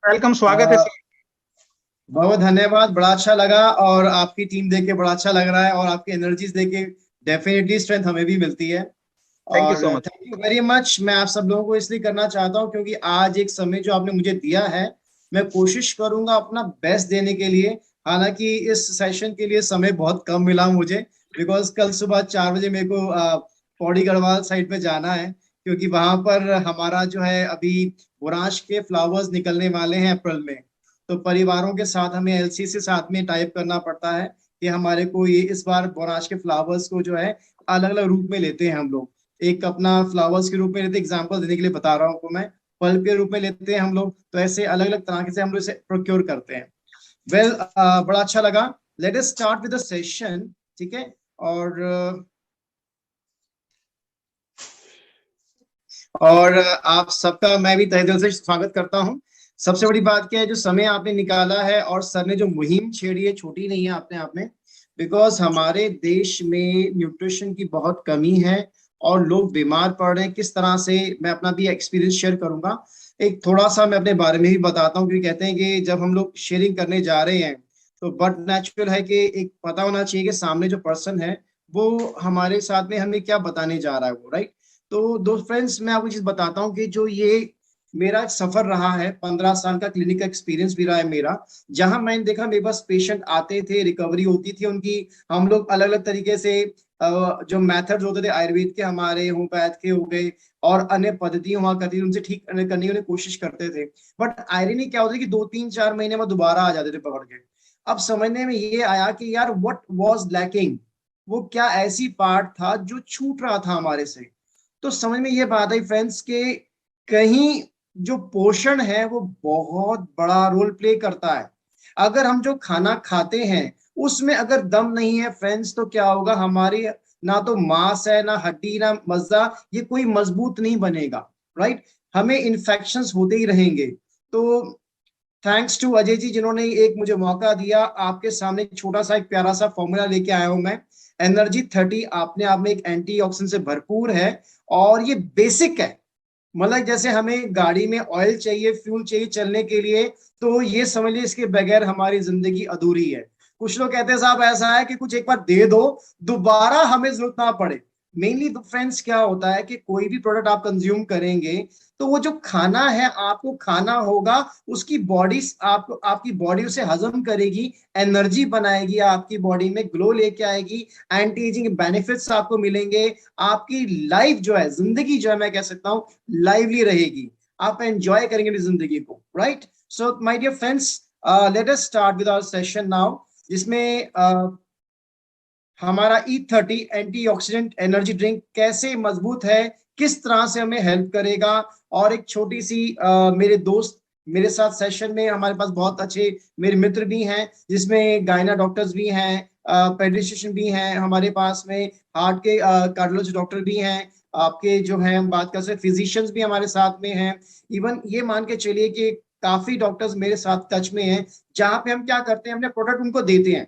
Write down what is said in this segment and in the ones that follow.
Welcome, स्वागत है sir. बहुत धन्यवाद। बड़ा अच्छा लगा और आपकी टीम देख के बड़ा अच्छा लग रहा है और आपकी एनर्जीज देख के डेफिनेटली स्ट्रेंथ हमें भी मिलती है। थैंक यू और सो much. Thank you very much. मैं आप सब लोगों को इसलिए करना चाहता हूँ क्योंकि आज एक समय जो आपने मुझे दिया है, मैं कोशिश करूंगा अपना बेस्ट देने के लिए। हालांकि इस सेशन के लिए समय बहुत कम मिला मुझे, बिकॉज कल सुबह 4 बजे मेरे को पौड़ी गढ़वाल साइड पे जाना है, क्योंकि वहां पर हमारा जो है अभी बुरांश के फ्लावर्स निकलने वाले हैं अप्रैल में। तो परिवारों के साथ हमें एलसी से साथ में टाइप करना पड़ता है कि हमारे को ये इस बार बुरांश के फ्लावर्स को जो है अलग अलग रूप में लेते हैं हम लोग। एक अपना फ्लावर्स के रूप में लेते, एग्जाम्पल देने के लिए बता रहा हूँ आपको मैं, पल्प के रूप में लेते हैं हम लोग। तो ऐसे अलग अलग तरह से हम लोग इसे प्रोक्योर करते हैं। वेल, बड़ा अच्छा लगा। Late us start with the session. ठीक है। और आप सबका मैं भी तहे दिल से स्वागत करता हूँ। सबसे बड़ी बात क्या है, जो समय आपने निकाला है और सर ने जो मुहिम छेड़ी है छोटी नहीं है अपने आप में। बिकॉज हमारे देश में न्यूट्रिशन की बहुत कमी है और लोग बीमार पड़ रहे हैं। किस तरह से, मैं अपना भी एक्सपीरियंस शेयर करूंगा। एक थोड़ा सा मैं अपने बारे में भी बताता हूँ, क्योंकि कहते हैं कि जब हम लोग शेयरिंग करने जा रहे हैं तो बट नेचुरल है कि एक पता होना चाहिए कि सामने जो पर्सन है वो हमारे साथ में हमें क्या बताने जा रहा है वो, राइट। तो दो फ्रेंड्स, मैं आपको चीज बताता हूँ कि जो ये मेरा एक सफर रहा है, 15 साल का क्लिनिक का एक्सपीरियंस भी रहा है मेरा। जहां मैंने देखा मेरे पास पेशेंट आते थे, रिकवरी होती थी उनकी। हम लोग अलग अलग तरीके से जो मेथड्स होते थे आयुर्वेद के, हमारे होम्योपैथ के हो गए और अन्य पद्धतियां हुआ करती थी, उनसे ठीक करने की उन्हें कोशिश करते थे। बट आयरनी क्या होती है कि 2 3 4 महीने में दोबारा आ जाते थे पकड़ के। अब समझने में ये आया कि यार व्हाट वाज लैकिंग, वो क्या ऐसी पार्ट था जो छूट रहा था हमारे से। तो समझ में ये बात आई फ्रेंड्स के कहीं जो पोषण है वो बहुत बड़ा रोल प्ले करता है। अगर हम जो खाना खाते हैं उसमें अगर दम नहीं है फ्रेंड्स, तो क्या होगा, हमारी ना तो मांस है, ना हड्डी, ना मज्जा, ये कोई मजबूत नहीं बनेगा, राइट। हमें इन्फेक्शंस होते ही रहेंगे। तो थैंक्स टू अजय जी, जिन्होंने एक मुझे मौका दिया। आपके सामने एक छोटा सा एक प्यारा सा फॉर्मूला लेके आया हूं मैं। एनर्जी 30 अपने आप में एक एंटीऑक्सीडेंट से भरपूर है और ये बेसिक है। मतलब जैसे हमें गाड़ी में ऑयल चाहिए, फ्यूल चाहिए चलने के लिए, तो ये समझ लीजिए इसके बगैर हमारी जिंदगी अधूरी है। कुछ लोग कहते हैं साहब ऐसा है कि कुछ एक बार दे दो, दोबारा हमें जरूरत ना पड़े। मेनली तो फ्रेंड्स क्या होता है कि कोई भी प्रोडक्ट आप कंज्यूम करेंगे तो वो जो खाना है आपको खाना होगा, उसकी बॉडी आपको, आपकी बॉडी उसे हजम करेगी, एनर्जी बनाएगी, आपकी बॉडी में ग्लो लेके आएगी, एंटी एजिंग बेनिफिट्स आपको मिलेंगे। आपकी लाइफ जो है, जिंदगी जो है, मैं कह सकता हूँ लाइवली रहेगी। आप एंजॉय करेंगे जिंदगी को, right. So my dear friends, let us start with our session now, जिसमें हमारा E30 एंटीऑक्सीडेंट एनर्जी ड्रिंक कैसे मजबूत है, किस तरह से हमें हेल्प करेगा। और एक छोटी सी मेरे दोस्त मेरे साथ सेशन में, हमारे पास बहुत अच्छे मेरे मित्र भी हैं, जिसमें गायना डॉक्टर्स भी हैं, पेडिट्रिशियन भी हैं हमारे पास में, हार्ट के कार्डियोलॉजी डॉक्टर भी हैं, आपके जो है हम बात कर सकते फिजिशियंस भी हमारे साथ में हैं। इवन ये मान के चलिए कि काफी डॉक्टर्स मेरे साथ टच में हैं, जहां पे हम क्या करते हैं, अपने प्रोडक्ट उनको देते हैं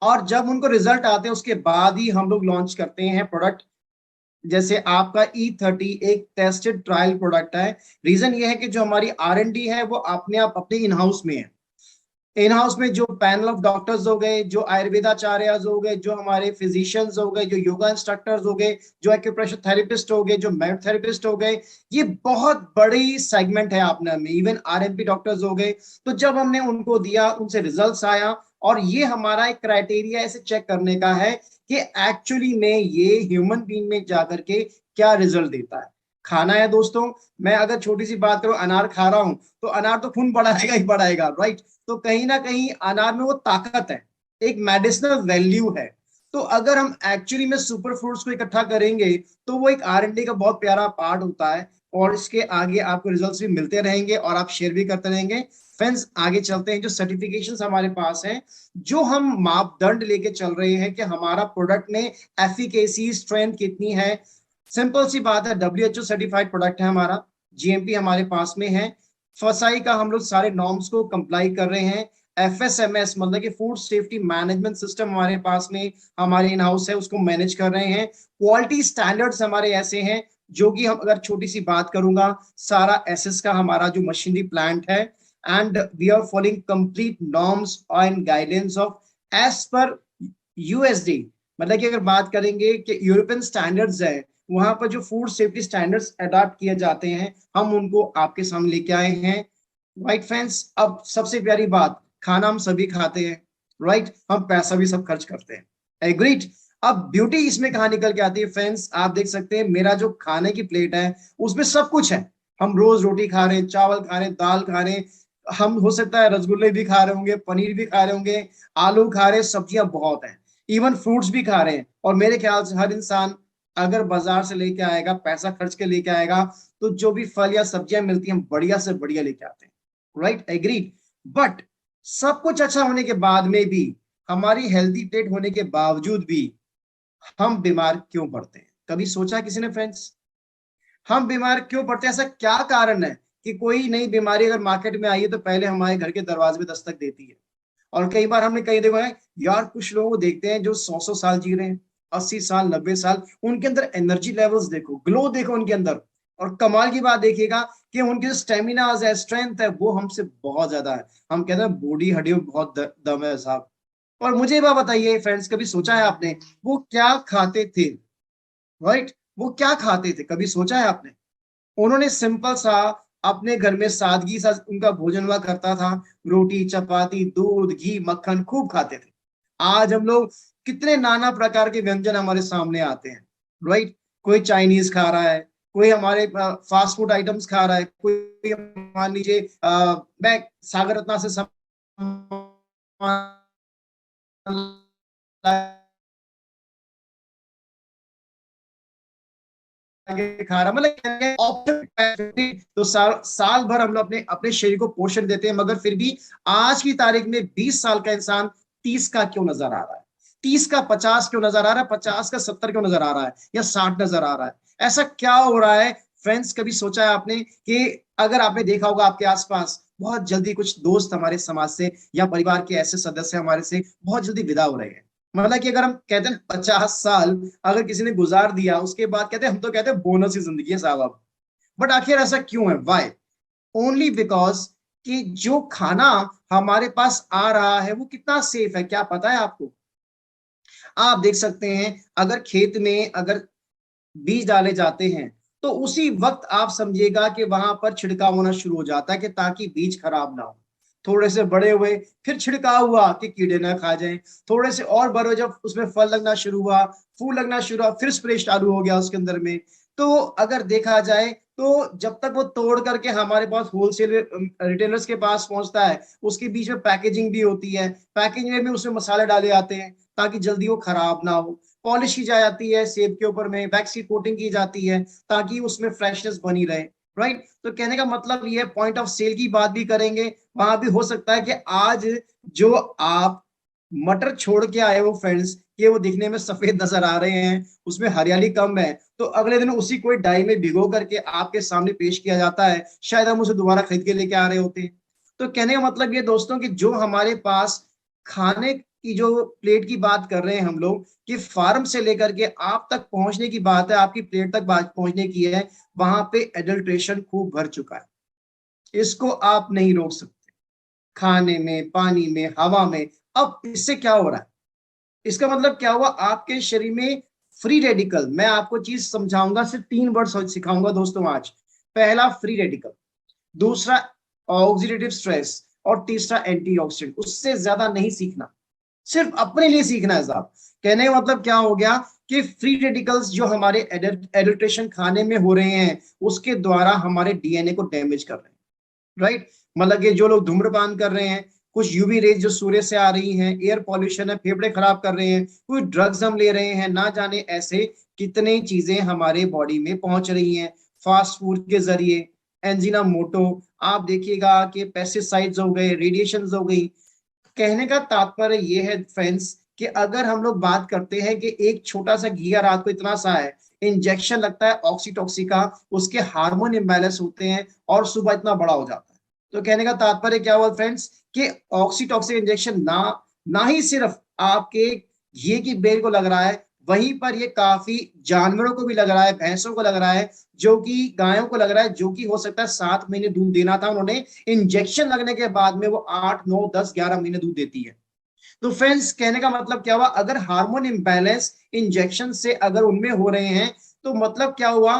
और जब उनको रिजल्ट आते हैं उसके बाद ही हम लोग लॉन्च करते हैं प्रोडक्ट। जैसे आपका E30 एक टेस्टेड ट्रायल प्रोडक्ट है। रीजन ये है कि जो हमारी R&D है वो अपने आप अपने इन हाउस में है। इन हाउस में जो पैनल ऑफ डॉक्टर्स हो गए, जो आयुर्वेदाचार्य हो गए, जो हमारे फिजिशियंस हो गए, जो योगा इंस्ट्रक्टर्स हो गए, जो एक्यूप्रेशर थेरेपिस्ट हो गए, जो मेड थेरेपिस्ट हो गए, ये बहुत बड़ी सेगमेंट है आपने में। इवन RMP डॉक्टर्स हो गए। तो जब हमने उनको दिया, उनसे रिजल्ट्स आया, और ये हमारा एक क्राइटेरिया ऐसे चेक करने का है कि एक्चुअली में ये ह्यूमन बीइंग में जाकर के क्या रिजल्ट देता है। खाना है दोस्तों, मैं अगर छोटी सी बात करूं, अनार खा रहा हूं तो अनार तो खून बढ़ाएगा ही बढ़ाएगा, राइट। तो कहीं ना कहीं अनार में वो ताकत है, एक मेडिसिनल वैल्यू है। तो अगर हम एक्चुअली में सुपर फ्रूट्स को इकट्ठा करेंगे तो वो एक R&D का बहुत प्यारा पार्ट होता है। और इसके आगे आपको रिजल्ट्स भी मिलते रहेंगे और आप शेयर भी करते रहेंगे। फ्रेंड्स, आगे चलते हैं। जो सर्टिफिकेशंस हमारे पास हैं, जो हम मापदंड लेके चल रहे हैं कि हमारा प्रोडक्ट में एफिकेसी स्ट्रेंथ कितनी है। सिंपल सी बात है, WHO सर्टिफाइड प्रोडक्ट है हमारा, GMP हमारे पास में है, फसाई का हम लोग सारे नॉर्म्स को कंप्लाई कर रहे हैं। FSMS मतलब कि फूड सेफ्टी मैनेजमेंट सिस्टम हमारे पास में हमारे इन हाउस है, उसको मैनेज कर रहे हैं। क्वालिटी स्टैंडर्ड्स हमारे ऐसे हैं जो कि हम अगर छोटी सी बात करूंगा, सारा एसएस का हमारा जो मशीनरी प्लांट है, and we are following complete norms and guidance of as per USD. मतलब कि अगर बात करेंगे कि यूरोपियन स्टैंडर्ड्स है, वहां पर जो फूड सेफ्टी स्टैंडर्ड्स अडॉप्ट किए जाते हैं, हम उनको आपके सामने लेके आए हैं। राइट फ्रेंड्स, अब सबसे प्यारी बात, खाना हम सभी खाते हैं, राइट, हम पैसा भी सब खर्च करते हैं, एग्रीड। अब ब्यूटी इसमें कहाँ निकल के आती है फ्रेंड्स, आप देख सकते हैं मेरा जो खाने की प्लेट है उसमें सब कुछ है। हम रोज रोटी खा रहे हैं, चावल खा रहे हैं, दाल खा रहे हैं, हम हो सकता है रसगुल्ले भी खा रहे होंगे, पनीर भी खा रहे होंगे, आलू खा रहे हैं, सब्जियां बहुत हैं, इवन फ्रूट्स भी खा रहे हैं। और मेरे ख्याल से हर इंसान अगर बाजार से लेके आएगा, पैसा खर्च के लेके आएगा, तो जो भी फल या सब्जियां मिलती हैं बढ़िया से बढ़िया लेके आते हैं, राइट, एग्रीड। बट सब कुछ अच्छा होने के बाद में भी, हमारी हेल्थी प्लेट होने के बावजूद भी, हम बीमार क्यों पड़ते हैं? कभी सोचा किसी ने फ्रेंड्स, हम बीमार क्यों पड़ते हैं? ऐसा क्या कारण है कि कोई नई बीमारी अगर मार्केट में आई है तो पहले हमारे घर के दरवाजे में दस्तक देती है? और कई बार हमने कहीं देखा है यार, कुछ लोगों को देखते हैं जो 100 साल जी रहे हैं, 80 साल, 90 साल, उनके अंदर एनर्जी लेवल्स देखो, ग्लो देखो उनके अंदर। और कमाल की बात देखिएगा कि उनके जो स्टेमिना है, स्ट्रेंथ है, वो हमसे बहुत ज्यादा है। हम कहते हैं बॉडी हड्डियों में बहुत दम है साहब। और मुझे एक बात बताइए फ्रेंड्स, कभी सोचा है आपने वो क्या खाते थे? राइट, वो क्या खाते थे, कभी सोचा है आपने? उन्होंने सिंपल सा अपने घर में सादगी सा उनका भोजन हुआ करता था, रोटी चपाती दूध घी मक्खन खूब खाते थे। आज हम लोग कितने नाना प्रकार के व्यंजन हमारे सामने आते हैं, राइट। कोई चाइनीज खा रहा है, कोई हमारे फास्ट फूड आइटम्स खा रहा है, कोई मान लीजिए मैं सागर रत्ना से खा रहा, मतलब ऑप्शन। तो साल भर हम लोग अपने अपने शरीर को पोषण देते हैं, मगर फिर भी आज की तारीख में 20 साल का इंसान 30 का क्यों नजर आ रहा है, 30 का 50 क्यों नजर आ रहा है, 50 का 70 क्यों नजर आ रहा है, या 60 नजर आ रहा है? ऐसा क्या हो रहा है फ्रेंड्स? कभी सोचा है आपने कि अगर आपने देखा होगा आपके आसपास बहुत जल्दी कुछ दोस्त हमारे समाज से या परिवार के ऐसे सदस्य हमारे से बहुत जल्दी विदा हो रहे हैं? मतलब कि अगर हम कहते हैं 50 साल अगर किसी ने गुजार दिया, उसके बाद कहते हैं, हम तो कहते हैं बोनस ही जिंदगी है साहब अब। बट आखिर ऐसा क्यों है, वाई? ओनली बिकॉज कि जो खाना हमारे पास आ रहा है वो कितना सेफ है, क्या पता है आपको? आप देख सकते हैं अगर खेत में अगर बीज डाले जाते हैं, तो उसी वक्त आप समझिएगा कि वहां पर छिड़काव होना शुरू हो जाता है कि ताकि बीज खराब ना हो। थोड़े से बड़े हुए, फिर छिड़काव हुआ कि कीड़े ना खा जाएं। थोड़े से और बड़े हुए, जब उसमें फल लगना शुरू हुआ, फूल लगना शुरू हुआ, फिर स्प्रे चालू हो गया उसके अंदर में। तो अगर देखा जाए तो जब तक वो तोड़ करके हमारे पास होलसेल रिटेलर्स के पास पहुंचता है, उसके बीच में पैकेजिंग भी होती है, पैकेजिंग में भी उसमें मसाले डाले जाते हैं ताकि जल्दी वो खराब ना हो। पॉलिश की जाती है सेब के ऊपर में, वैक्स की कोटिंग की जाती है ताकि उसमें फ्रेशनेस बनी रहे, राइट। तो कहने का मतलब ये, पॉइंट ऑफ सेल की बात भी करेंगे, वहां भी हो सकता है कि आज जो आप मटर छोड़ के आए हो फ्रेंड्स, कि वो दिखने में सफेद नजर आ रहे हैं, उसमें हरियाली कम है, तो अगले दिन उसी कोई डाई में भिगो करके आपके सामने पेश किया जाता है, शायद हम उसे दोबारा खरीद के लेके आ रहे होते हैं। तो कहने का मतलब ये दोस्तों कि जो हमारे पास खाने की जो प्लेट की बात कर रहे हैं हम लोग, कि फार्म से लेकर के आप तक पहुंचने की बात है, आपकी प्लेट तक बात पहुंचने की है, वहां पे एडल्ट्रेशन खूब भर चुका है। इसको आप नहीं रोक सकते, खाने में, पानी में, हवा में। अब इससे क्या हो रहा है? इसका मतलब क्या हुआ, आपके शरीर में फ्री रेडिकल, मैं आपको चीज समझाऊंगा, सिर्फ 3 वर्ड सिखाऊंगा दोस्तों आज। पहला फ्री रेडिकल, दूसरा ऑक्सीडेटिव स्ट्रेस, और तीसरा एंटीऑक्सीडेंट। उससे ज्यादा नहीं सीखना, सिर्फ अपने लिए सीखना है साहब। कहने का मतलब क्या हो गया कि फ्री रेडिकल्स जो हमारे एडल्ट्रेशन खाने में हो रहे हैं, उसके द्वारा हमारे डीएनए को डैमेज कर रहे हैं, राइट। मतलब कि जो लोग धूम्रपान कर रहे हैं, कुछ यूवी रेज जो सूर्य से आ रही हैं, एयर पॉल्यूशन है, फेफड़े खराब कर रहे हैं, कोई ड्रग्स हम ले रहे हैं, ना जाने ऐसे कितने चीजें हमारे बॉडी में पहुंच रही हैं फास्ट फूड के जरिए। एंजिना मोटो, आप देखिएगा कि पेस्टिसाइड्स हो गए, रेडिएशन हो गई। कहने का तात्पर्य ये है फ्रेंड्स कि अगर हम लोग बात करते हैं कि एक छोटा सा घिया रात को इतना सा है, इंजेक्शन लगता है ऑक्सीटॉक्सी का, उसके हार्मोन इम्बैलेंस होते हैं और सुबह इतना बड़ा हो जाता है। तो कहने का तात्पर्य क्या हुआ फ्रेंड्स कि ऑक्सीटॉक्सिक इंजेक्शन ना ना ही सिर्फ आपके घी की बेल को लग रहा है, वहीं पर ये काफी जानवरों को भी लग रहा है, भैंसों को लग रहा है, जो कि गायों को लग रहा है, जो कि हो सकता है 7 महीने दूध देना था, उन्होंने इंजेक्शन लगने के बाद में वो 8 9 10 11 महीने दूध देती है। तो फ्रेंड्स, कहने का मतलब क्या हुआ, अगर हार्मोन इम्बैलेंस इंजेक्शन से अगर उनमें हो रहे हैं, तो मतलब क्या हुआ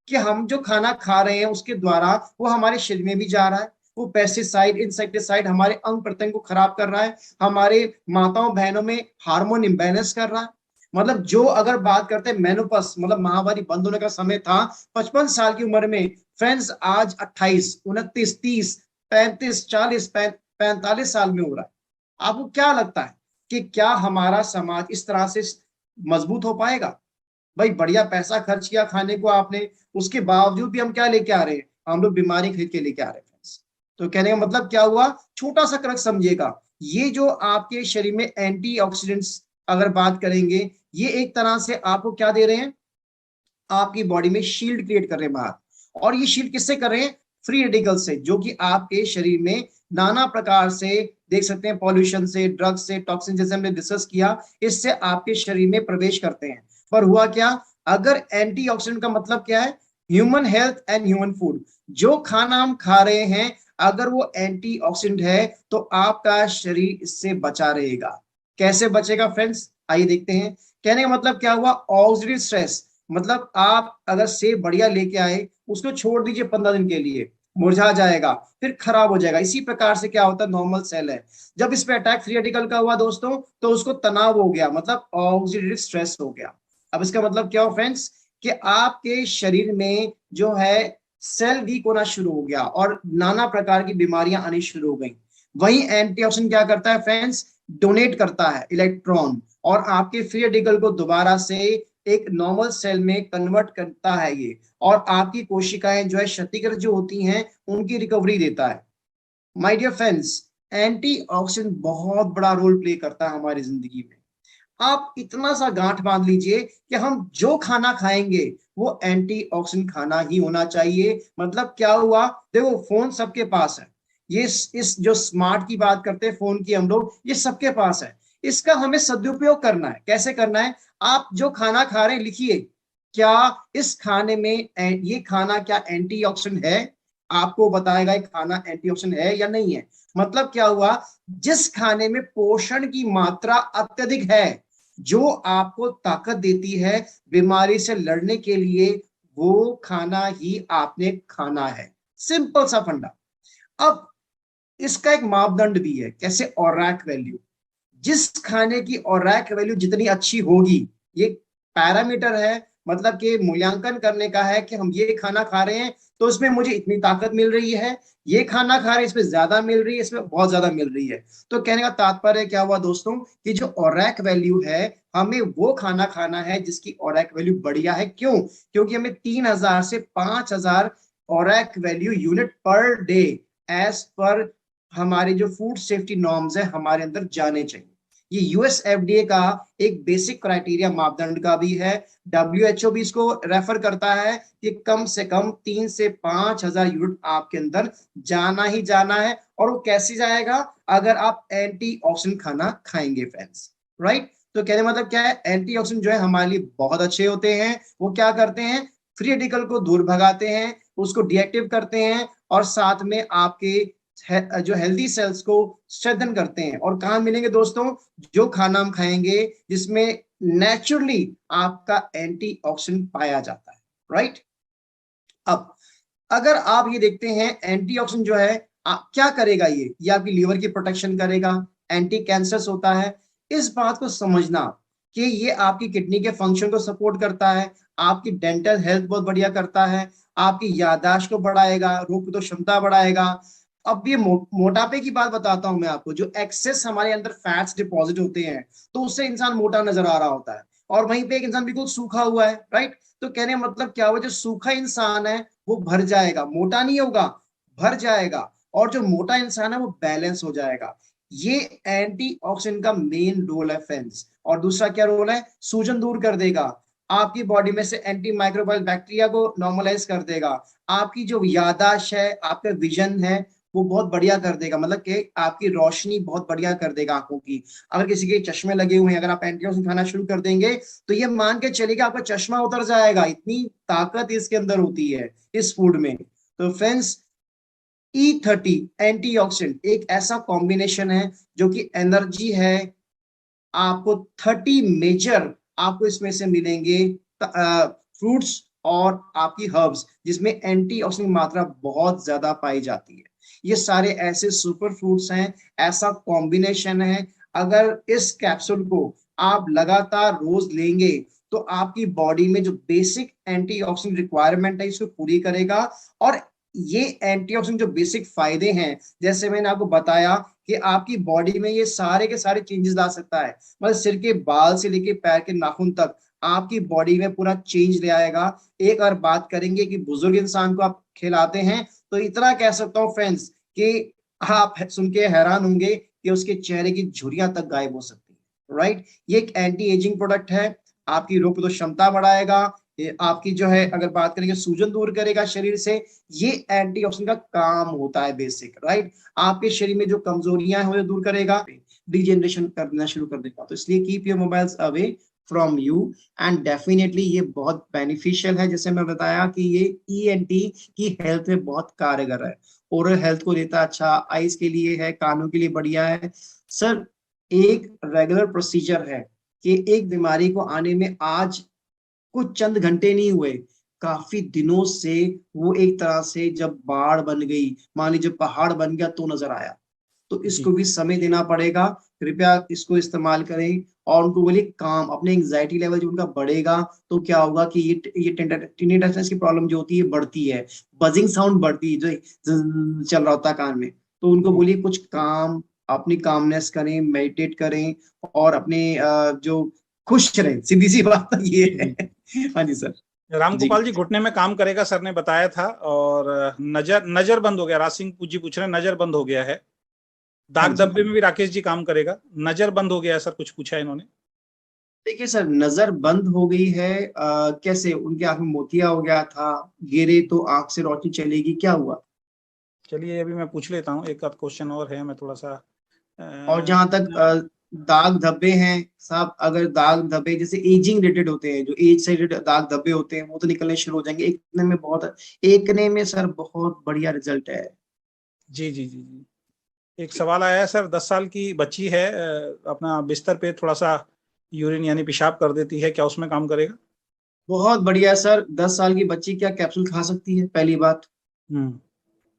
कि हम जो खाना खा रहे हैं उसके द्वारा वो हमारे शरीर में भी जा रहा है, वो पेस्टिसाइड इंसेक्टिसाइड हमारे अंग प्रत्यंग को खराब कर रहा है, हमारे माताओं बहनों में हार्मोन इम्बैलेंस कर रहा है। मतलब जो अगर बात करते हैं मेनोपॉज, मतलब महावारी बंद होने का समय था 55 साल की उम्र में, फ्रेंड्स आज 28 29 30 35 40 45 साल में हो रहा है। आपको क्या लगता है कि क्या हमारा समाज इस तरह से मजबूत हो पाएगा? भाई बढ़िया पैसा खर्च किया खाने को आपने, उसके बावजूद भी हम क्या लेके आ रहे हैं, हम लोग बीमारी खरीद के लेके आ रहे हैं। तो कहने का मतलब क्या हुआ, छोटा सा क्रक्स समझिएगा, ये जो आपके शरीर में एंटीऑक्सीडेंट्स अगर बात करेंगे, ये एक तरह से आपको क्या दे रहे हैं, आपकी बॉडी में शील्ड क्रिएट कर रहे हैं बाहर। और ये शील्ड किससे कर रहे हैं, फ्री रेडिकल से, जो कि आपके शरीर में नाना प्रकार से देख सकते हैं, पॉल्यूशन से, ड्रग्स से, टॉक्सिन, जैसे हमने डिस्कस किया, इससे आपके शरीर में प्रवेश करते हैं। पर हुआ क्या, अगर एंटीऑक्सीडेंट का मतलब क्या है, human health and human food, जो खाना हम खा रहे हैं अगर वो एंटीऑक्सीडेंट है तो आपका शरीर इससे बचा रहेगा। कैसे बचेगा फ्रेंड्स, आइए देखते हैं। कहने का मतलब क्या हुआ, ऑक्सीडेटिव स्ट्रेस, मतलब आप अगर सेब बढ़िया लेके आए, उसको छोड़ दीजिए 15 दिन के लिए, मुरझा जाएगा, फिर खराब हो जाएगा। इसी प्रकार से क्या होता है, नॉर्मल सेल है, जब इस पे अटैक फ्री रेडिकल का हुआ दोस्तों, तो उसको तनाव हो गया, मतलब ऑक्सीडेटिव स्ट्रेस हो गया। अब इसका मतलब क्या हो फ्रेंड्स, कि आपके शरीर में जो है सेल वीक होना शुरू हो गया और नाना प्रकार की बीमारियां आनी शुरू हो गई। वही एंटीऑक्सीडेंट क्या करता है फ्रेंड्स, डोनेट करता है इलेक्ट्रॉन और आपके फ्री रेडिकल को दोबारा से एक नॉर्मल सेल में कन्वर्ट करता है ये, और आपकी कोशिकाएं जो है क्षतिग्रस्त जो होती हैं उनकी रिकवरी देता है। माय डियर फ्रेंड्स, एंटीऑक्सीडेंट बहुत बड़ा रोल प्ले करता है हमारी जिंदगी में। आप इतना सा गांठ बांध लीजिए कि हम जो खाना खाएंगे वो एंटीऑक्सीडेंट खाना ही होना चाहिए। मतलब क्या हुआ, देखो फोन सबके पास है, ये इस जो स्मार्ट की बात करते हैं फोन की हम लोग, ये सबके पास है, इसका हमें सदुपयोग करना है। कैसे करना है, आप जो खाना खा रहे हैं लिखिए, क्या इस खाने में ये खाना क्या एंटीऑक्सीडेंट है, आपको बताएगा ये खाना एंटीऑक्सीडेंट है या नहीं है। मतलब क्या हुआ, जिस खाने में पोषण की मात्रा अत्यधिक है, जो आपको ताकत देती है बीमारी से लड़ने के लिए, वो खाना ही आपने खाना है। सिंपल सा फंडा। अब इसका एक मापदंड भी है, कैसे, औरैक वैल्यू, जिस खाने की औरैक वैल्यू जितनी अच्छी होगी, ये पैरामीटर है, मतलब कि मूल्यांकन करने का है कि हम ये खाना खा रहे हैं तो इसमें मुझे इतनी ताकत मिल रही है, ये खाना खा रहे हैं इसमें ज्यादा मिल रही है, इसमें बहुत ज्यादा मिल रही है। तो कहने का तात्पर्य क्या हुआ दोस्तों, कि जो औरैक वैल्यू है, हमें वो खाना खाना है जिसकी औरैक वैल्यू बढ़िया है। क्यों, क्योंकि हमें 3000 से 5000 औरैक value unit per day as per हमारे जो फूड सेफ्टी नॉर्म्स है हमारे अंदर जाने चाहिए। ये यूएस एफडीए का एक बेसिक क्राइटेरिया मापदंड का भी है। डब्ल्यूएचओ भी इसको रेफर करता है कि कम से कम 3 से 5 हजार यूनिट आपके अंदर जाना ही जाना है। और वो कैसे जाएगा, अगर आप एंटीऑक्सीडेंट खाना खाएंगे फ्रेंड्स, राइट। तो कहने मतलब क्या है, एंटीऑक्सीडेंट जो है हमारे लिए बहुत अच्छे होते हैं। वो क्या करते हैं, फ्री रेडिकल को दूर भगाते हैं, उसको डीएक्टिव करते हैं, और साथ में आपके जो हेल्दी सेल्स को स्ट्रेंथन करते हैं। और कहाँ मिलेंगे दोस्तों, जो खाना हम खाएंगे जिसमें नेचुरली आपका एंटीऑक्सीडेंट पाया जाता है, राइट। अब अगर आप ये देखते हैं, एंटीऑक्सीडेंट जो है क्या करेगा, ये आपकी लीवर की प्रोटेक्शन करेगा, एंटी कैंसरस होता है। इस बात को समझना कि ये आपकी किडनी के फंक्शन को सपोर्ट करता है, आपकी डेंटल हेल्थ बहुत बढ़िया करता है, आपकी याददाश्त को बढ़ाएगा, रोग प्रतिरोधक क्षमता बढ़ाएगा। अब ये मोटापे की बात बताता हूं मैं आपको, जो एक्सेस हमारे अंदर फैट्स डिपॉजिट होते हैं, तो उससे इंसान मोटा नजर आ रहा होता है, और वहीं पे एक इंसान बिल्कुल सूखा हुआ है, राइट। तो कहने का मतलब क्या हुआ, जो सूखा इंसान है वो भर जाएगा, मोटा नहीं होगा, भर जाएगा। और जो मोटा इंसान है वो बैलेंस हो जाएगा। ये एंटीऑक्सीडेंट का मेन रोल है फ्रेंड्स। और दूसरा क्या रोल है, सूजन दूर कर देगा, आपकी बॉडी में से एंटी माइक्रोबायल बैक्टीरिया को नॉर्मलाइज कर देगा, आपकी जो याददाश्त है, आपका विजन है, वो बहुत बढ़िया कर देगा, मतलब कि आपकी रोशनी बहुत बढ़िया कर देगा आंखों की। अगर किसी के चश्मे लगे हुए हैं, अगर आप एंटीऑक्सीडेंट खाना शुरू कर देंगे तो ये मान के चलिए कि आपका चश्मा उतर जाएगा, इतनी ताकत इसके अंदर होती है इस फूड में। तो फ्रेंड्स, E30 एंटीऑक्सीडेंट एक ऐसा कॉम्बिनेशन है जो कि एनर्जी है आपको 30 मेजर आपको इसमें से मिलेंगे फ्रूट्स और आपकी हर्ब्स, जिसमें एंटीऑक्सीडेंट मात्रा बहुत ज्यादा पाई जाती है। ये सारे ऐसे सुपर फ्रूट्स हैं, ऐसा कॉम्बिनेशन है, अगर इस कैप्सूल को आप लगातार रोज लेंगे तो आपकी बॉडी में जो बेसिक एंटीऑक्सीडेंट रिक्वायरमेंट है इसको पूरी करेगा। और ये एंटीऑक्सीडेंट जो बेसिक फायदे हैं, जैसे मैंने आपको बताया कि आपकी बॉडी में ये सारे के सारे चेंजेस ला सकता है, मतलब सिर के बाल से लेके पैर के नाखून तक आपकी बॉडी में पूरा चेंज ले आएगा। एक और बात करेंगे कि बुजुर्ग इंसान को आप खिलाते हैं तो इतना कह सकता हूँ फ्रेंड्स कि आप सुन के हैरान होंगे कि उसके चेहरे की झुर्रियां तक गायब हो सकती है, राइट। ये एक एंटी एजिंग प्रोडक्ट है, आपकी रोग प्रतिरोधक क्षमता बढ़ाएगा, ये आपकी जो है अगर बात करेंगे सूजन दूर करेगा शरीर से। ये एंटीऑक्सीडेंट का काम होता है बेसिक, राइट। आपके शरीर में जो कमजोरियां हैं वो दूर करेगा, डिजेनरेशन करना शुरू कर देगा। तो इसलिए keep your mobiles away from you, and definitely ये बहुत बेनिफिशियल है। जैसे मैं बताया कि ये ईएनटी की हेल्थ में बहुत कारगर है, ओरल हेल्थ को देता अच्छा, आईज के लिए है, कानों के लिए बढ़िया है। सर, एक रेगुलर प्रोसीजर है कि एक बीमारी को आने में आज कुछ चंद घंटे नहीं हुए, काफी दिनों से वो एक तरह से जब बाढ़ बन गई, मान लीजिए पहाड़ बन गया तो नजर आया। तो इसको भी समय देना पड़ेगा, कृपया इसको इस्तेमाल करें। और उनको बोलिए काम, अपने एंजाइटी लेवल जो उनका बढ़ेगा तो क्या होगा कि ये टिनेटाइटिस की प्रॉब्लम जो होती है बढ़ती है, बजिंग साउंड बढ़ती है, जो चल रहा होता है कान में। तो उनको बोलिए कुछ काम, अपनी कामनेस करें, मेडिटेट करें और अपने जो खुश रहें, सीधी सी बात ये है। हाँ जी सर। रामगोपाल जी, घुटने में काम करेगा सर ने बताया था, और नजर बंद हो गया। राज सिंह जी पूछ रहे हैं, नजर बंद हो गया है। दाग धब्बे में भी राकेश जी काम करेगा, नजर बंद हो गया है सर, कुछ पूछा है इन्होंने। देखिए सर, नजर बंद हो गई है, कैसे? उनके आंख में मोतिया हो गया था, गिरे तो आंख से रोशनी चलेगी, क्या हुआ? चलिए अभी मैं पूछ लेता हूँ, एक आध क्वेश्चन और है, मैं थोड़ा सा और जहां तक दाग धब्बे हैं साहब, अगर दाग धब्बे जैसे एजिंग रिलेटेड होते हैं, जो एज से रिलेटेड दाग धब्बे होते हैं, वो तो निकलने शुरू हो जाएंगे एक ने में सर बहुत बढ़िया रिजल्ट है। जी जी जी जी। एक सवाल आया है सर, 10 साल की बच्ची है, अपना बिस्तर पे थोड़ा सा यूरिन यानी पेशाब कर देती है, क्या उसमें काम करेगा? बहुत बढ़िया सर, 10 साल की बच्ची क्या कैप्सूल खा सकती है? पहली बात, हम्म।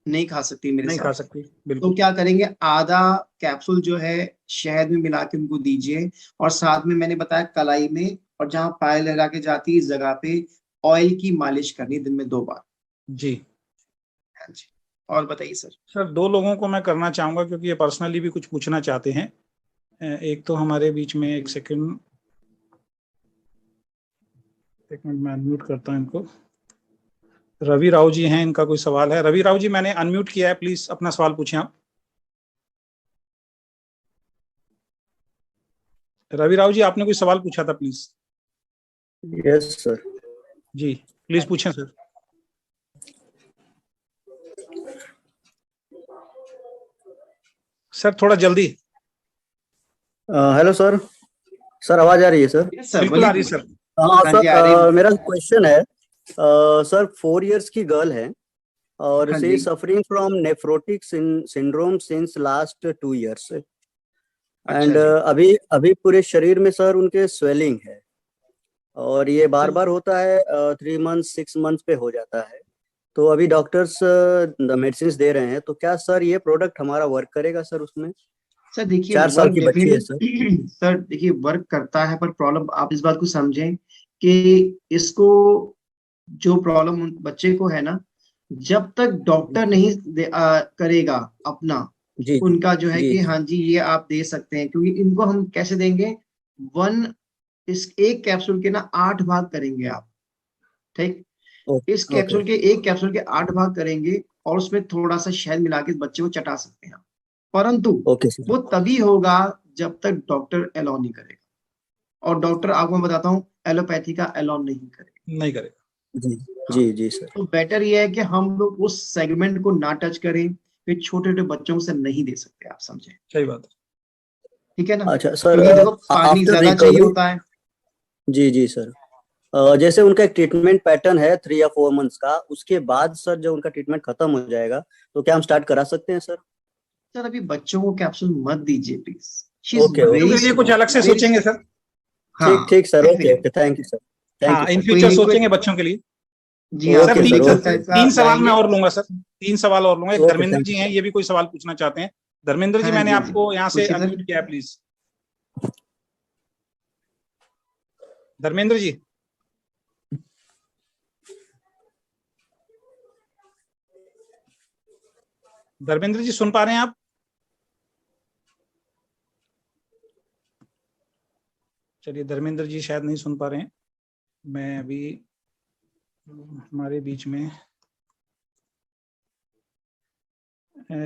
नहीं खा सकती मेरे नहीं खा हिसाब से। सकती, तो बिल्कुल। क्या करेंगे, आधा कैप्सूल जो है शहद में मिला के उनको दीजिए, और साथ में मैंने बताया कलाई में और जहां पायल लगा के जाती है इस जगह पे ऑयल की मालिश करनी दिन में 2 बार। जी हाँ जी। और बताइए सर। सर, 2 लोगों को मैं करना चाहूंगा क्योंकि ये पर्सनली भी कुछ पूछना चाहते हैं। एक तो हमारे बीच में, एक सेकंड, एक मिनट मैं अनम्यूट करता हूं इनको। रवि राव जी हैं, इनका कोई सवाल है। रवि राव जी, मैंने अनम्यूट किया है, प्लीज अपना सवाल पूछें आप। रवि राव जी, आपने कोई सवाल पूछा था, प्लीज। Yes sir. जी प्लीज पूछें सर। सर थोड़ा जल्दी। Hello sir. सर आवाज आ रही है सर? यस सर, बिल्कुल आ बोलिए। रही सर। हाँ हाँ जी, आ रही सर, है। मेरा क्वेश्चन है सर, 4 इयर्स की गर्ल है और हाँ शी जी। Is suffering from nephrotic syndrome since last 2 years. अच्छा एंड जी। अभी अभी पूरे शरीर में सर उनके स्वेलिंग है, और ये बार बार होता है, 3 मंथ 6 मंथ पे हो जाता है। तो अभी डॉक्टर्स मेडिसिन दे रहे हैं, तो क्या सर ये प्रोडक्ट हमारा वर्क करेगा सर उसमें? सर देखिए, 4 साल वर्क की बच्ची है सर। डेफिनेटली सर देखिए वर्क करता है, पर प्रॉब्लम आप इस बात को समझें कि इसको, जो प्रॉब्लम बच्चे को है ना, जब तक डॉक्टर नहीं करेगा अपना, जी उनका जो है जी कि जी। हाँ जी ये आप दे सकते हैं, क्योंकि इनको हम कैसे देंगे, वन, इस एक कैप्सूल के ना 8 भाग करेंगे आप, ठीक। इस ओके ओके कैप्सूल के, एक कैप्सूल के 8 भाग करेंगे और उसमें थोड़ा सा शहद मिला के बच्चे को चटा सकते हैं आप। परंतु ओके सर। वो तभी होगा जब तक डॉक्टर अलाउ नहीं करेगा, और डॉक्टर आपको मैं बताता हूँ एलोपैथी का अलाउ नहीं करेगा। नहीं करेगा। जी हाँ। जी जी सर। तो बेटर ये है कि हम लोग उस सेगमेंट को ना टच करें, फिर छोटे छोटे बच्चों से नहीं दे सकते, आप समझे, सही बात है। ठीक है ना। अच्छा सर, क्योंकि देखो पानी आफ्टर ज्यादा चाहिए रिकवरी, होता है। जी जी सर, जैसे उनका एक ट्रीटमेंट पैटर्न है 3 या 4 मंथ्स का, उसके बाद सर जब उनका ट्रीटमेंट खत्म हो जाएगा तो क्या हम स्टार्ट करा सकते हैं सर? सर अभी बच्चों को कैप्सूल मत दीजिए प्लीज, शी इज ओके बच्चों ओके वेरी के लिए कुछ स्मॉल, अलग से वेरी। सोचेंगे सर। ठीक हाँ ठीक sir, okay definitely. Okay, thank you sir, thank हाँ, यू इन सर। कोई फ्यूचर लिक्विड, सोचेंगे बच्चों के लिए। जी हाँ, सर ओके कोई सर, तीन लिक्विड ओके का तीन सवाल मैं लाएंगे। और लूंगा सर, 3 सवाल और लूंगा। एक ओके, धर्मेंद्र थैंक जी यू हैं, सर। ये भी कोई सवाल पूछना चाहते हैं। धर्मेंद्र जी, हाँ मैंने जी, हाँ जी, आपको यहाँ से पूछिए सर। अनम्यूट किया है, प्लीज। धर्मेंद्र जी, धर्मेंद्र जी सुन पा रहे हैं आप? चलिए, धर्मेंद्र जी शायद नहीं सुन पा रहे हैं। मैं अभी हमारे बीच में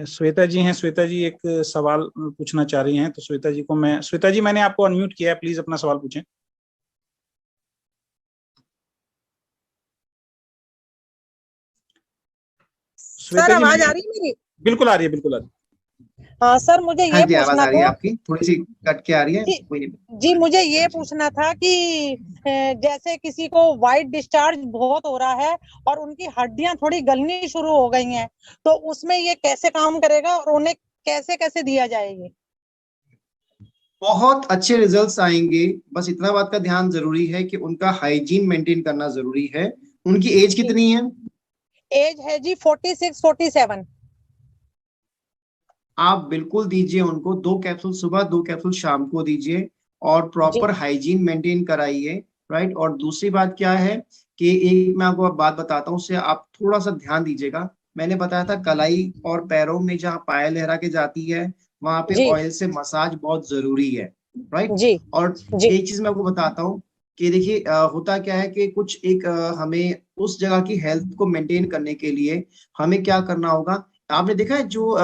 श्वेता जी हैं। श्वेता जी एक सवाल पूछना चाह रही हैं, तो श्वेता जी मैंने आपको अनम्यूट किया है, प्लीज अपना सवाल पूछें। सर श्वेता जी, आवाज मैंने आ रही है मेरी? बिल्कुल आ रही है, बिल्कुल आ रही हाँ सर, मुझे हाँ ये जी, आवाज पूछना आ रही है था आपकी, थोड़ी सी कट के आ रही है, कि कोई नहीं। जी, मुझे ये हाँ जी। पूछना था कि जैसे किसी को वाइट डिस्चार्ज बहुत हो रहा है और उनकी हड्डियां थोड़ी गलनी शुरू हो गई हैं, तो उसमें ये कैसे काम करेगा और उन्हें कैसे कैसे दिया जाएगी? बहुत अच्छे रिजल्ट्स आएंगे, बस इतना बात का ध्यान जरूरी है कि उनका हाइजीन मेंटेन करना जरूरी है। उनकी एज कितनी है? एज है जी 46-47। आप बिल्कुल दीजिए उनको 2 कैप्सूल सुबह, 2 कैप्सूल शाम को दीजिए, और जी प्रॉपर हाइजीन मेंटेन कराइए। राइट। और दूसरी बात क्या है कि एक मैं आपको बात बताता हूँ, उससे आप थोड़ा सा ध्यान दीजिएगा। मैंने बताया था कलाई और पैरों में जहाँ पायल लहरा के जाती है, वहां पे जी ऑयल से मसाज बहुत जरूरी है। राइट। जी और जी एक चीज मैं आपको बताता हूँ कि देखिए होता क्या है कि कुछ एक हमें उस जगह की हेल्थ को मेंटेन करने के लिए हमें क्या करना होगा। आपने देखा है जो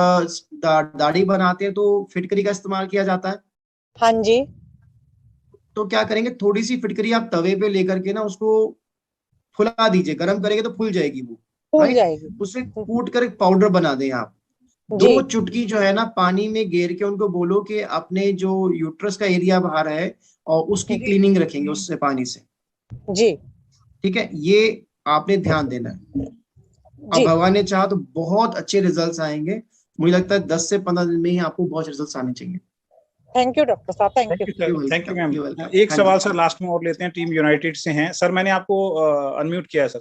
दाढ़ी बनाते हैं तो फिटकरी का इस्तेमाल किया जाता है। हाँ जी, तो क्या करेंगे, थोड़ी सी फिटकरी आप तवे पे लेकर के ना उसको फुला दीजिए, गर्म करेंगे तो फूल जाएगी वो। फूल राइट। जाएगी। उसे कूट कर एक पाउडर बना दें आप। जी 2 चुटकी जो है ना पानी में गेर के उनको बोलो कि अपने जो यूट्रस का एरिया बाहर है और उसकी क्लीनिंग रखेंगे उससे, पानी से। जी ठीक है, ये आपने ध्यान देना है। अब जी। भगवान ने चाहा तो बहुत अच्छे रिजल्ट्स आएंगे। मुझे लगता है 10 से 15 दिन में ही आपको बहुत रिजल्ट्स आने चाहिए। थैंक यू डॉक्टर साहब, है। Thank you. Thank you sir, thank you ma'am. You welcome. एक हाँ सवाल जी। सर लास्ट में और लेते हैं, टीम यूनाइटेड से हैं सर, मैंने आपको अनम्यूट किया है सर।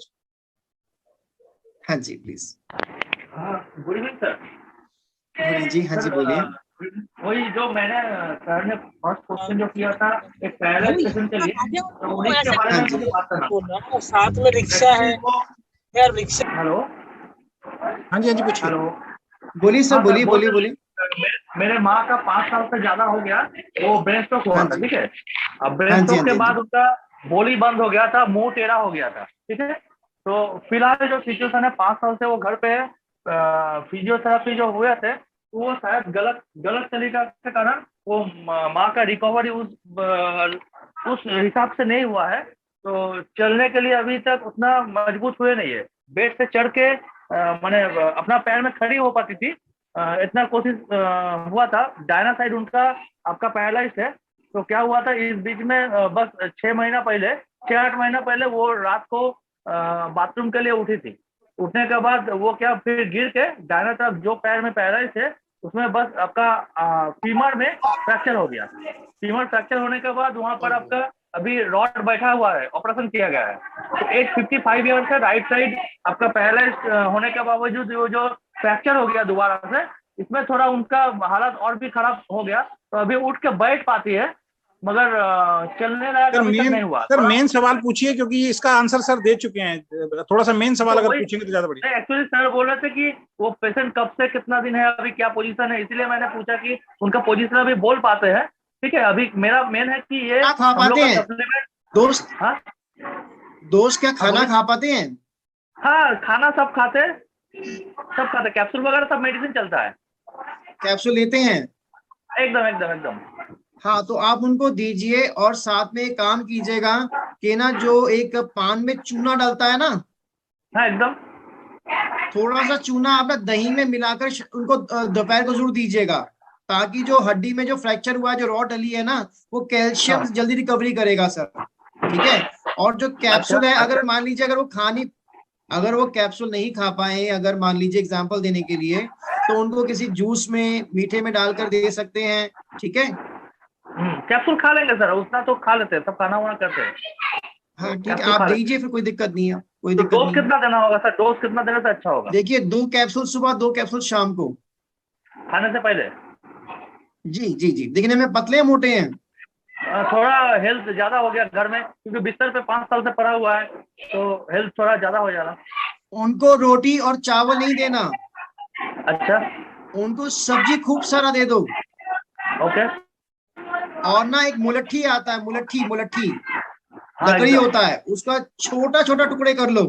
हाँ जी please. Good evening sir. Good evening जी, हाँ जी सर बोलिए। वही जो मैंने सर ने फर्स्ट क्वेश्चन जो किया था एक पैरेलल पेशेंट के लिए, तो उन्हीं के बारे हाँ में जी। मुझे बात करना था। साथ में रिक्शा है यार, रिक्शा। हेलो हाँ जी, हाँ जी, पूछिए। हेलो। बोलिए सर, हाँ सर, बोलिए बोलिए बोलिए। मेरे माँ का 5 साल से ज्यादा हो गया, वो ब्रेन स्ट्रोक हुआ हाँ था। जी, ठीक है, अब ब्रेन हाँ जी, स्ट्रोक हाँ के जी, हाँ बाद जी। उनका बोली बंद हो गया था, मुंह टेढ़ा हो गया था। ठीक है, तो फिलहाल जो सिचुएशन है, 5 साल से वो घर पे है। फिजियोथेरेपी जो हुए थे, तो वो शायद गलत गलत तरीका के कारण वो माँ का रिकवरी उस हिसाब से नहीं हुआ है। तो चलने के लिए अभी तक उतना मजबूत हुए नहीं है। बेड से चढ़ के मैंने अपना पैर में खड़ी हो पाती थी, इतना कोशिश हुआ था। डायना साइड उनका आपका पैरालाइज है। तो क्या हुआ था इस बीच में, बस 6 महीना पहले, 6-8 महीना पहले वो रात को बाथरूम के लिए उठी थी। उठने के बाद वो क्या फिर गिर के दाहिना तरफ जो पैर में पैरालाइज है उसमें बस आपका फीमर में फ्रैक्चर हो गया। फीमर फ्रैक्चर होने के बाद वहां पर आपका अभी रॉड बैठा हुआ है, ऑपरेशन किया गया है। तो एज 55 ईयर है, राइट साइड आपका पैरालाइज होने के बावजूद जो फ्रैक्चर हो गया दोबारा से, इसमें थोड़ा उनका हालत और भी खराब हो गया। तो अभी उठ के बैठ पाती है, मगर चलने लायक सर अभी तक मेन नहीं हुआ। सर मेन सवाल पूछिए, क्योंकि इसका आंसर सर दे चुके हैं। थोड़ा सा मेन सवाल तो अगर वही पूछेंगे तो ज्यादा बढ़िया। एक्चुअली सर बोल रहे थे कि वो पेशेंट कब से कितना दिन है, अभी क्या पोजीशन है, इसलिए मैंने पूछा कि उनका पोजीशन अभी बोल पाते हैं। ठीक है, अभी मेरा मेन है कि ये क्या खा हम लोग पाते का हैं सप्लीमेंट। दोस्त? हाँ दोस्त क्या खाना बोलिए। खा पाते हैं? हाँ, खाना सब खाते हैं, सब खाते हैं, कैप्सूल वगैरह सब मेडिसिन चलता है। कैप्सूल लेते हैं? एकदम एकदम एकदम। हाँ तो आप उनको दीजिए, और साथ में एक काम कीजिएगा कि ना जो एक पान में चूना डालता है ना, हाँ एकदम। थोड़ा सा चूना आप ना दही में मिलाकर उनको दोपहर को जरूर दीजिएगा, ताकि जो हड्डी में जो फ्रैक्चर हुआ है, जो रॉड डली है ना, वो कैल्शियम हाँ। जल्दी रिकवरी करेगा सर। ठीक है। और जो कैप्सूल है, अगर मान लीजिए अगर वो कैप्सूल नहीं खा पाए, अगर मान लीजिए एग्जांपल देने के लिए, तो उनको किसी जूस में मीठे में डालकर दे सकते हैं। ठीक है। कैप्सूल खा लेंगे सर, उतना तो खा लेते हैं, सब खाना वाना करते हैं। हाँ ठीक है, कैप्सूल आप खा लेते दीजिए, फिर कोई दिक्कत नहीं है, कोई तो दिक्कत डोज नहीं है। कितना देना होगा सर? डोज कितना देने से अच्छा होगा? देखिए 2 कैप्सूल सुबह, 2 कैप्सूल शाम को, खाने से पहले। जी जी जी। दिखने में पतले हैं, मोटे हैं? थोड़ा हेल्थ ज्यादा हो गया घर में, क्योंकि बिस्तर पे 5 साल से पड़ा हुआ है, तो हेल्थ थोड़ा ज्यादा हो जाना। उनको रोटी और चावल नहीं देना, अच्छा। उनको सब्जी खूब सारा दे दो। ओके। और ना एक मुलट्ठी आता है, मुलट्ठी हाँ, लकड़ी एकदम। होता है, उसका छोटा छोटा टुकड़े कर लो,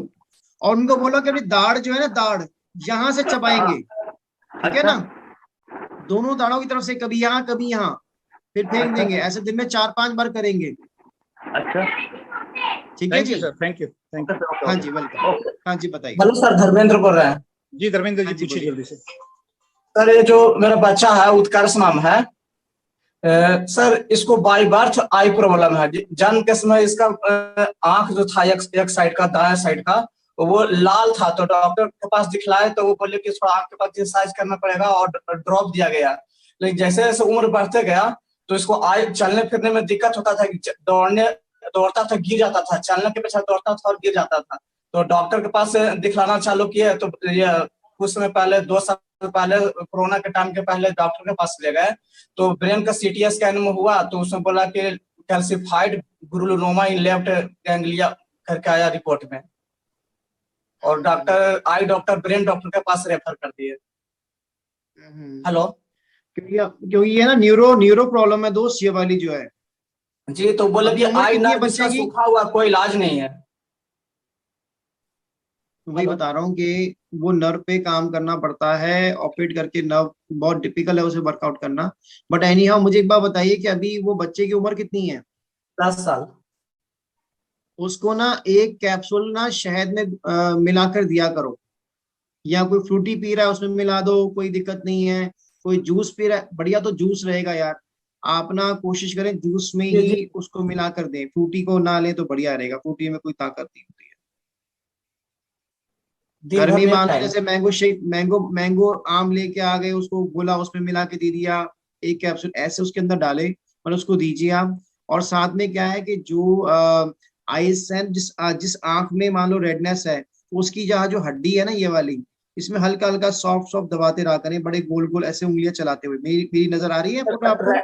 और उनको बोलो कि अपनी दाढ़ जो है ना, दाढ़ यहाँ से चबाएंगे। ठीक है अच्छा। ना, दोनों दाढ़ों की तरफ से, कभी यहाँ कभी यहाँ, फिर फेंक देंगे। ऐसे दिन में 4-5 बार करेंगे। अच्छा। ठीक है थैंक जी। You sir, thank you. हाँ जी, वेलकम। हाँ जी, बताइए। हेलो सर, धर्मेंद्र बोल रहे हैं। जी धर्मेंद्र हाँ जी, जी, पूछिए बोलिए। जल्दी से। सर, ये जो मेरा बच्चा है, उत्कर्ष नाम है, सर इसको बाई बर्थ आई प्रॉब्लम है। जन्म के समय इसका आंख जो था एक साइड का, दाएं साइड का, वो लाल था। तो डॉक्टर के पास दिखलाए तो वो बोले कि थोड़ा आंख के पास एक्सरसाइज करना पड़ेगा, और ड्रॉप दिया गया। लेकिन जैसे जैसे उम्र बढ़ते गया तो इसको चलने फिरने में दिक्कत होता था, कि दौड़ता था, गिर जाता था, चलने के पीछे दौड़ता था और गिर जाता था। तो डॉक्टर के पास दिखलाना चालू किया। तो ये कुछ समय पहले, 2 साल पहले, कोरोना के टाइम के पहले डॉक्टर के पास ले गए, तो ब्रेन का सीटी स्कैन में हुआ, तो उसने बोला कि कैल्सिफाइड ग्रानुलोमा इन लेफ्ट गैंग्लिया करके आया रिपोर्ट में। और डॉक्टर ब्रेन डॉक्टर के पास रेफर कर दिए। हेलो। क्योंकि ये ना न्यूरो प्रॉब्लम है दोस्त, ये वाली जो है जी, तो बोले कि उम्र आई कितनी है नर्व इसका बच्चे की? सूखा हुआ, कोई इलाज नहीं है। वही बता रहा हूँ कि वो नर्व पे काम करना पड़ता है, ऑपरेट करके। नर्व बहुत डिफिकल्ट है उसे वर्कआउट करना। बट एनी हाउ, मुझे एक बात बताइए कि अभी वो बच्चे की उम्र कितनी है? 10 साल। उसको ना एक कैप्सूल ना शहद में मिलाकर दिया करो, या कोई फ्रूटी पी रहा है उसमें मिला दो, कोई दिक्कत नहीं है। कोई जूस पी रहा है, बढ़िया तो जूस रहेगा यार, आप ना कोशिश करें जूस में जी, ही उसको मिला कर दें, फ्रूटी को ना लें तो बढ़िया रहेगा। फ्रूटी में कोई ताकत नहीं होती है। दिन भर गर्मी में मान लो, टाइम। जैसे मैंगो शेक, मैंगो आम लेके आ गए, उसको गोला उसमें मिला के दे दिया, एक कैप्सूल ऐसे उसके अंदर डाले और उसको दीजिए आप। और साथ में क्या है कि जो आइस है, जिस आंख में मान लो रेडनेस है, उसकी जहाँ जो हड्डी है ना, ये वाली, इसमें हल्का हल्का सॉफ्ट सॉफ्ट दबाते रहा करें, बड़े गोल गोल ऐसे उंगलियां चलाते हुए। मेरी नजर आ रही है फोटो आपको?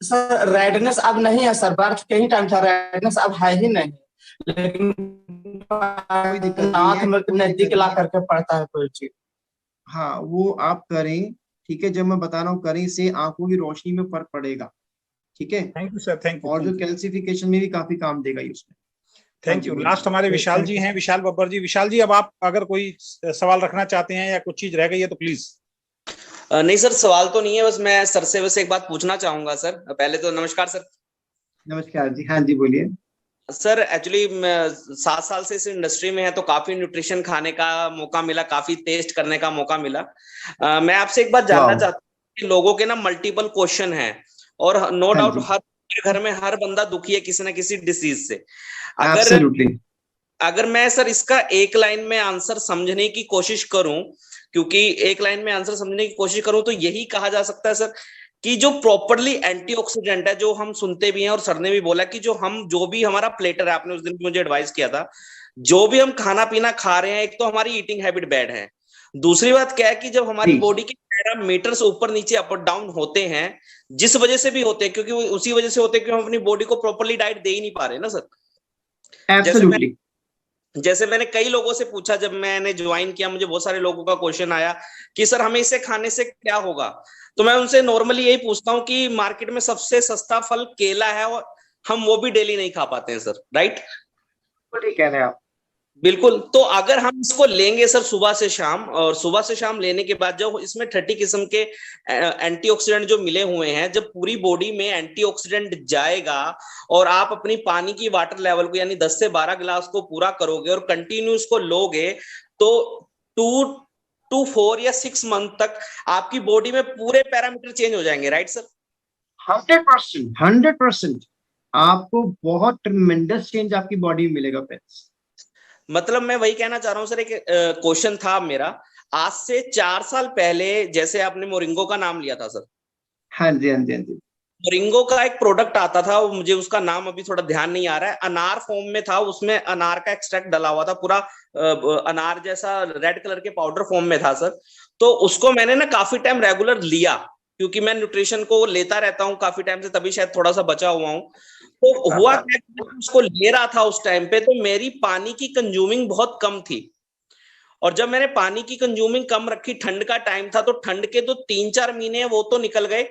सर रेडनेस अब नहीं है सर, बर्थ के ही टाइम था, रेडनेस अब है ही नहीं। लेकिन कोई दिक्कत नहीं आंख है, में कोई नजदीक दिक्कत ला नहीं है। करके पड़ता है कोई चीज। हाँ, वो आप करें। ठीक है, जब मैं बता रहा हूँ करें, इससे आंखों की रोशनी में फर्क पड़ेगा। ठीक है। Thank you sir, thank you. और जो कैल्सिफिकेशन में भी काफी काम देगा ये उसमें। Thank you. लास्ट हमारे विशाल जी हैं, विशाल बब्बर जी। विशाल जी, अब आप अगर कोई सवाल रखना चाहते हैं या कुछ चीज रह गई है तो प्लीज। नहीं सर, सवाल तो नहीं है, बस मैं सर से वैसे एक बात पूछना चाहूंगा सर। पहले तो नमस्कार सर। नमस्कार जी। हाँ जी, बोलिए। सर एक्चुअली 7 साल से इस इंडस्ट्री में है, तो काफी न्यूट्रिशन खाने का मौका मिला, काफी टेस्ट करने का मौका मिला। मैं आपसे एक बात जानना चाहता हूँ कि लोगों के ना मल्टीपल क्वेश्चन हैं, और नो हाँ डाउट जी। हर घर में हर बंदा दुखी है किसी न किसी डिसीज से। Absolutely. अगर मैं सर इसका एक लाइन में आंसर समझने की कोशिश करूं, क्योंकि एक लाइन में आंसर समझने की कोशिश करूं तो यही कहा जा सकता है सर कि जो प्रॉपरली एंटीऑक्सीडेंट है, जो हम सुनते भी हैं और सर ने भी बोला कि जो भी हमारा प्लेटर है, आपने उस दिन मुझे एडवाइस किया था, जो भी हम खाना पीना खा रहे हैं, एक तो हमारी ईटिंग हैबिट बैड है, दूसरी बात क्या है कि जब हमारी बॉडी के पैरामीटर्स ऊपर नीचे अप और डाउन होते हैं, जिस वजह से भी होते हैं, क्योंकि उसी वजह से होते हैं कि हम अपनी बॉडी को प्रॉपरली डाइट दे ही नहीं पा रहे ना सर। Absolutely. जैसे मैंने कई लोगों से पूछा, जब मैंने ज्वाइन किया, मुझे बहुत सारे लोगों का क्वेश्चन आया कि सर हमें इसे खाने से क्या होगा। तो मैं उनसे नॉर्मली यही पूछता हूँ कि मार्केट में सबसे सस्ता फल केला है, और हम वो भी डेली नहीं खा पाते हैं सर, राइट? ठीक कह रहे हैं आप। बिल्कुल। तो अगर हम इसको लेंगे सर सुबह से शाम, और सुबह से शाम लेने के बाद जो इसमें 30 किस्म के एंटीऑक्सीडेंट जो मिले हुए हैं, जब पूरी बॉडी में एंटीऑक्सीडेंट जाएगा और आप अपनी पानी की वाटर लेवल को यानी 10 से 12 गिलास को पूरा करोगे और कंटिन्यू इसको लोगे, तो टू 4 या 6 मंथ तक आपकी बॉडी में पूरे पैरामीटर चेंज हो जाएंगे, राइट सर? 100% आपको बहुत ट्रिमेंडस चेंज आपकी बॉडी में मिलेगा फ्रेंड्स। मतलब मैं वही कहना चाह रहा हूँ सर, एक क्वेश्चन था मेरा, आज से 4 साल पहले जैसे आपने मोरिंगो का नाम लिया था सर। हाँ जी, हाँ जी, हाँ जी। मोरिंगो का एक प्रोडक्ट आता था, मुझे उसका नाम अभी थोड़ा ध्यान नहीं आ रहा है, अनार फॉर्म में था, उसमें अनार का एक्सट्रैक्ट डला हुआ था, पूरा अनार जैसा रेड कलर के पाउडर फॉर्म में था सर। तो उसको मैंने ना काफी टाइम रेगुलर लिया, क्योंकि मैं न्यूट्रिशन को लेता रहता हूँ काफी टाइम से, तभी शायद थोड़ा सा बचा हुआ हूँ। तो हुआ क्या, उसको ले रहा था उस टाइम पे, तो मेरी पानी की कंज्यूमिंग बहुत कम थी, और जब मैंने पानी की कंज्यूमिंग कम रखी, ठंड का टाइम था, तो ठंड के तो 3-4 महीने वो तो निकल गए,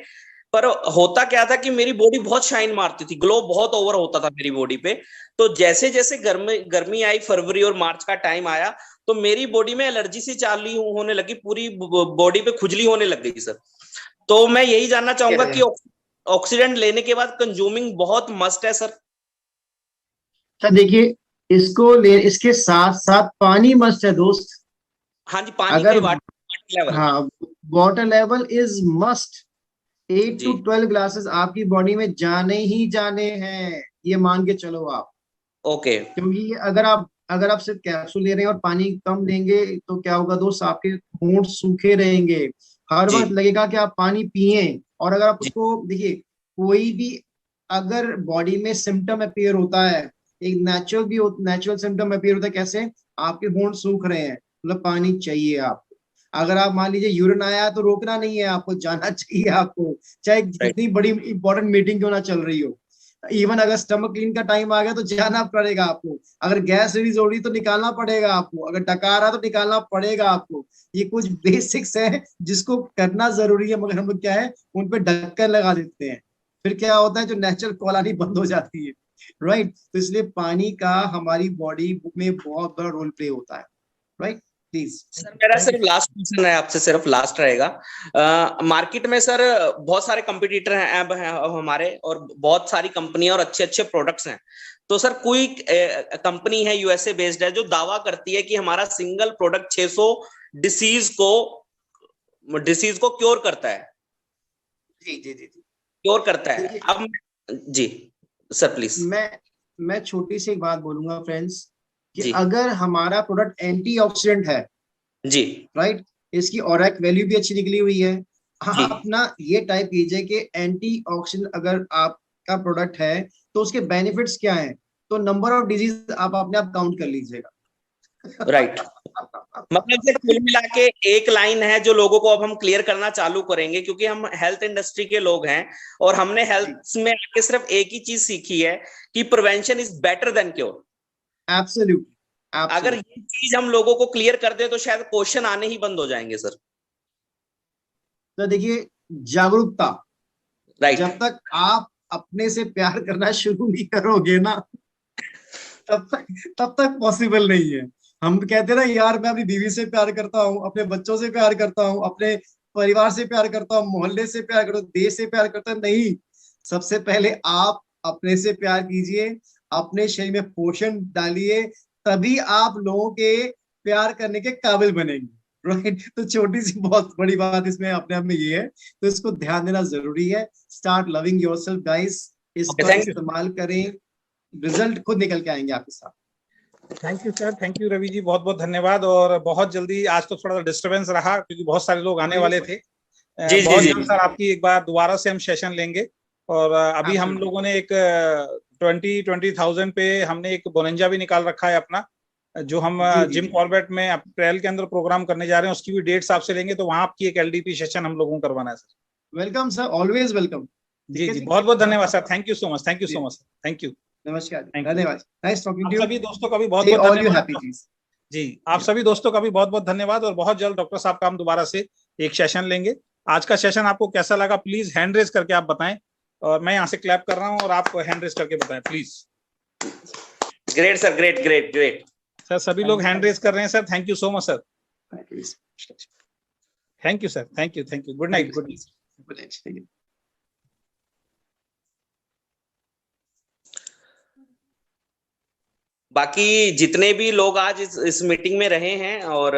पर होता क्या था कि मेरी बॉडी बहुत शाइन मारती थी, ग्लो बहुत ओवर होता था मेरी बॉडी पे। तो जैसे जैसे गर्मी आई, फरवरी और मार्च का टाइम आया, तो मेरी बॉडी में एलर्जी सी चालू होने लगी, पूरी बॉडी पे खुजली होने लग गई सर। तो मैं यही जानना चाहूंगा कि ऑक्सीडेंट लेने के बाद कंज्यूमिंग बहुत मस्ट है सर। देखिए, इसके साथ साथ पानी मस्ट है दोस्त। हाँ जी, पानी अगर का वाटर लेवल, हाँ, water level is must. 8 to 12 glasses आपकी बॉडी में जाने ही जाने हैं, ये मान के चलो आप। ओके। क्योंकि अगर आप सिर्फ कैप्सूल ले रहे हैं और पानी कम लेंगे तो क्या होगा दोस्त, आपके होंठ सूखे रहेंगे, हर वक्त लगेगा कि आप पानी पिए। और अगर आप उसको देखिए, कोई भी अगर बॉडी में सिम्टम अपीयर होता है, एक नेचुरल सिम्टम अपीयर होता है, कैसे? आपके होंठ सूख रहे हैं, मतलब पानी चाहिए आपको। अगर आप मान लीजिए यूरिन आया तो रोकना नहीं है आपको, जाना चाहिए आपको, चाहे कितनी बड़ी इंपॉर्टेंट मीटिंग क्यों ना चल रही हो। इवन अगर स्टमक क्लीन का टाइम आ गया तो जाना पड़ेगा आपको, अगर गैस रिलीज हो रही तो निकालना पड़ेगा आपको, अगर डकार रहा तो निकालना पड़ेगा आपको। ये कुछ बेसिक्स है जिसको करना जरूरी है, मगर हम लोग क्या है, उन पे ढक्कन लगा देते हैं, फिर क्या होता है, जो नेचुरल कॉलोनी बंद हो जाती है, राइट। तो इसलिए पानी का हमारी बॉडी में बहुत बड़ा रोल प्ले होता है, राइट। सर मेरा सिर्फ लास्ट क्वेश्चन है आपसे, सिर्फ लास्ट रहेगा। मार्केट में सर बहुत सारे कंपटीटर हैं अब हैं हमारे, और बहुत सारी कंपनियां और अच्छे अच्छे प्रोडक्ट्स हैं। तो सर कोई कंपनी है यूएसए बेस्ड है जो दावा करती है कि हमारा सिंगल प्रोडक्ट 600 डिसीज को क्योर करता है। जी जी जी, क्योर करता है। अब जी सर प्लीज। मैं छोटी सी एक बात बोलूंगा फ्रेंड्स, कि अगर हमारा प्रोडक्ट एंटीऑक्सीडेंट है जी, राइट, इसकी ऑरैक वैल्यू भी अच्छी निकली हुई है। हाँ, अपना ये टाइप कीजिए कि एंटीऑक्सीडेंट अगर आपका प्रोडक्ट है तो उसके बेनिफिट्स क्या हैं, तो नंबर ऑफ डिजीज आप अपने आप काउंट कर लीजिएगा, राइट। मतलब से कुल मिला के एक लाइन है जो लोगों को अब हम क्लियर करना चालू करेंगे, क्योंकि हम हेल्थ इंडस्ट्री के लोग हैं और हमने हेल्थ में आके सिर्फ एक ही चीज सीखी है कि prevention is better than cure. Absolutely. अगर ये चीज हम लोगों को क्लियर कर दे तो शायद क्वेश्चन आने ही बंद हो जाएंगे सर। तो देखिए, जागरूकता, राइट, जब तक आप अपने से प्यार करना शुरू नहीं करोगे ना, तब तक पॉसिबल नहीं है। हम कहते हैं ना, यार मैं अपनी बीवी से प्यार करता हूँ, अपने बच्चों से प्यार करता हूँ, अपने परिवार से प्यार करता हूँ, मोहल्ले से प्यार करता हूँ, देश से प्यार करता हूँ, नहीं। सबसे पहले आप अपने से प्यार कीजिए, अपने शरीर में पोषण डालिए, तभी आप लोगों के प्यार करने के काबिल बनेंगे, राइट। तो छोटी सी बहुत बड़ी बात इसमें अपने आप में ये है, तो इसको ध्यान देना जरूरी है। स्टार्ट लविंग योरसेल्फ गाइस, इसका इस्तेमाल करें, रिजल्ट खुद निकल के आएंगे आपके साथ। Thank you sir, thank you Ravi ji, बहुत बहुत धन्यवाद। और बहुत जल्दी, आज तो थोड़ा सा डिस्टर्बेंस रहा क्योंकि बहुत सारे लोग आने वाले थे। बहुत जल्द सर आपकी एक बार दोबारा से हम सेशन लेंगे। और अभी हम लोगों ने एक 20,000 पे हमने एक बोनंजा भी निकाल रखा है अपना, जो हम जिम कॉर्बेट में अप्रैल के अंदर प्रोग्राम करने जा रहे हैं, उसकी भी डेट्स आपसे लेंगे, तो वहां आपकी एक LDP सेशन हम लोगों को करवाना है sir. Welcome sir, always welcome. जी जी, बहुत बहुत धन्यवाद sir, thank you so much, thank you so much, thank you, नमस्कार, धन्यवाद। Nice talking to you. सभी दोस्तों का भी बहुत बहुत धन्यवाद जी, आप सभी दोस्तों का भी बहुत बहुत धन्यवाद। और बहुत जल्द डॉक्टर साहब का हम दोबारा से एक सेशन लेंगे। आज का सेशन आपको कैसा लगा प्लीज हैंड रेज करके आप बताएं, और मैं यहाँ से क्लैप कर रहा हूँ और आप हैंड रेज करके बताएं please. Great sir, great great great sir, सभी लोग हैंड रेज कर रहे हैं sir, thank you so much sir, thank you sir, thank you, good night, good night. बाकी जितने भी लोग आज इस मीटिंग में रहे हैं और